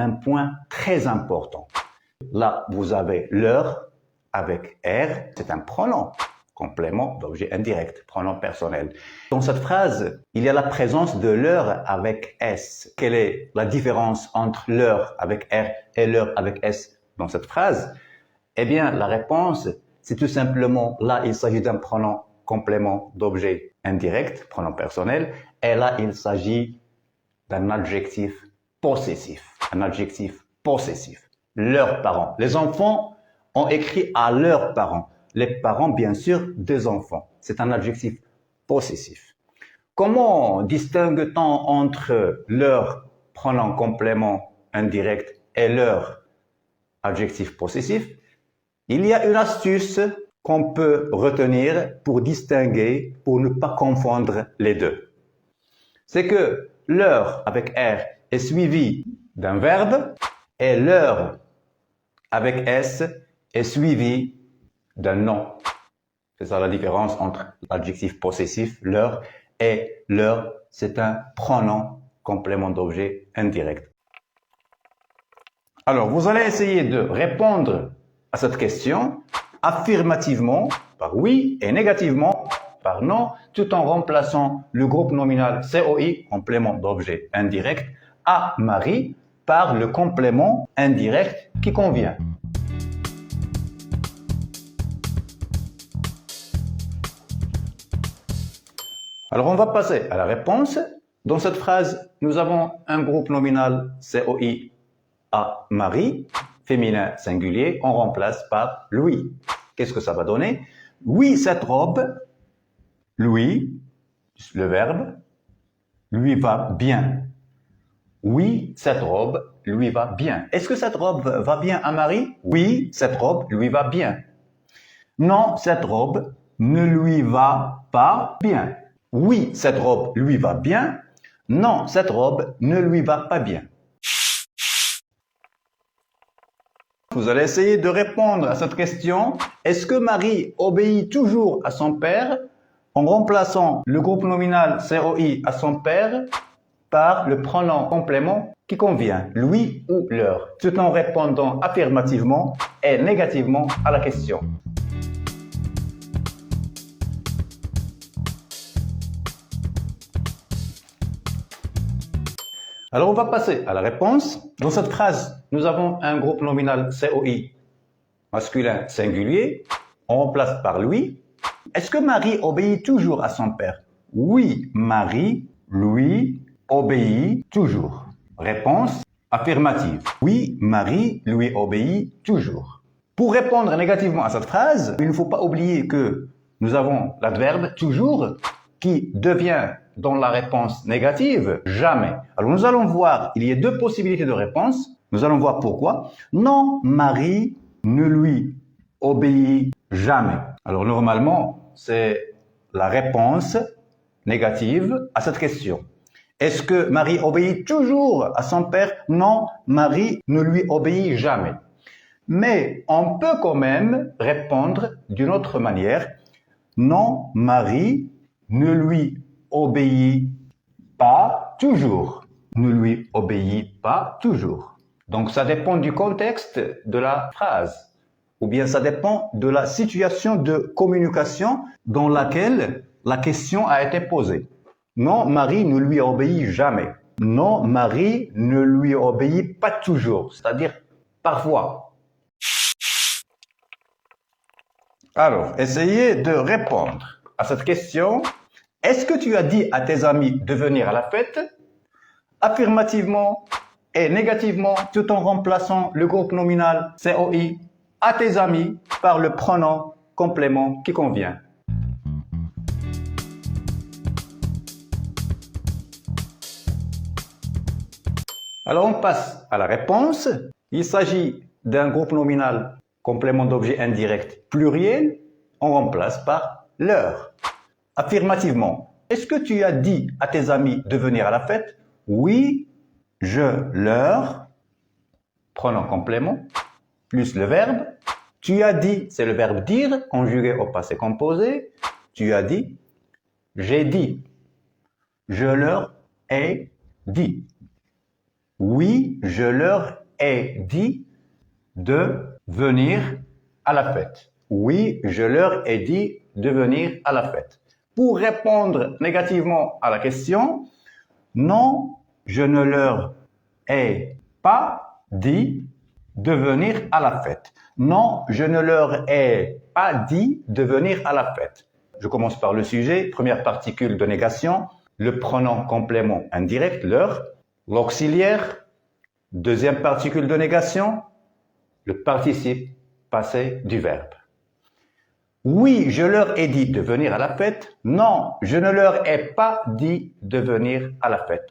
un point très important. Là, vous avez leur avec R, c'est un pronom, complément d'objet indirect, pronom personnel. Dans cette phrase, il y a la présence de leur avec S. Quelle est la différence entre leur avec R et leur avec S dans cette phrase? Eh bien, la réponse, c'est tout simplement, là, il s'agit d'un pronom complément d'objet indirect, pronom personnel, et là, il s'agit d'un adjectif possessif. Un adjectif possessif. Leurs parents. Les enfants ont écrit à leurs parents. Les parents, bien sûr, des enfants. C'est un adjectif possessif. Comment distingue-t-on entre leur pronom complément indirect et leur adjectif possessif? Il y a une astuce qu'on peut retenir pour distinguer, pour ne pas confondre les deux. C'est que leur avec R est suivi d'un verbe et leur avec S est suivi d'un nom. C'est ça la différence entre l'adjectif possessif, leur, et leur, c'est un pronom complément d'objet indirect. Alors, vous allez essayer de répondre à cette question affirmativement par oui et négativement par non, tout en remplaçant le groupe nominal COI, complément d'objet indirect, à Marie par le complément indirect qui convient. Alors, on va passer à la réponse. Dans cette phrase, nous avons un groupe nominal COI à Marie, féminin singulier, on remplace par Louis. Qu'est-ce que ça va donner? Oui, cette robe, Louis, le verbe, lui va bien. Oui, cette robe lui va bien. Est-ce que cette robe va bien à Marie? Oui, cette robe lui va bien. Non, cette robe ne lui va pas bien. Oui, cette robe lui va bien. Non, cette robe ne lui va pas bien. Vous allez essayer de répondre à cette question. Est-ce que Marie obéit toujours à son père en remplaçant le groupe nominal COI à son père par le pronom complément qui convient, lui ou leur, tout en répondant affirmativement et négativement à la question? Alors, on va passer à la réponse. Dans cette phrase, nous avons un groupe nominal COI masculin singulier. On remplace par lui. Est-ce que Marie obéit toujours à son père? Oui, Marie, lui, obéit toujours. Réponse affirmative. Oui, Marie lui obéit toujours. Pour répondre négativement à cette phrase, il ne faut pas oublier que nous avons l'adverbe toujours qui devient dans la réponse négative jamais. Alors nous allons voir, il y a deux possibilités de réponse. Nous allons voir pourquoi. Non, Marie ne lui obéit jamais. Alors normalement, c'est la réponse négative à cette question. Est-ce que Marie obéit toujours à son père? Non, Marie ne lui obéit jamais. Mais on peut quand même répondre d'une autre manière. Non, Marie ne lui obéit pas toujours. Ne lui obéit pas toujours. Donc ça dépend du contexte de la phrase. Ou bien ça dépend de la situation de communication dans laquelle la question a été posée. Non, Marie ne lui obéit jamais. Non, Marie ne lui obéit pas toujours, c'est-à-dire parfois. Alors, essayez de répondre à cette question. Est-ce que tu as dit à tes amis de venir à la fête? Affirmativement et négativement, tout en remplaçant le groupe nominal COI à tes amis par le pronom complément qui convient. Alors on passe à la réponse. Il s'agit d'un groupe nominal complément d'objet indirect pluriel. On remplace par leur. Affirmativement. Est-ce que tu as dit à tes amis de venir à la fête? Oui, je leur, pronom complément, plus le verbe. Tu as dit, c'est le verbe dire, conjugué au passé composé. Tu as dit, j'ai dit. Je leur ai dit. Oui, je leur ai dit de venir à la fête. Oui, je leur ai dit de venir à la fête. Pour répondre négativement à la question, non, je ne leur ai pas dit de venir à la fête. Non, je ne leur ai pas dit de venir à la fête. Je commence par le sujet, première particule de négation, le pronom complément indirect, leur, l'auxiliaire, deuxième particule de négation, le participe passé du verbe. Oui, je leur ai dit de venir à la fête. Non, je ne leur ai pas dit de venir à la fête.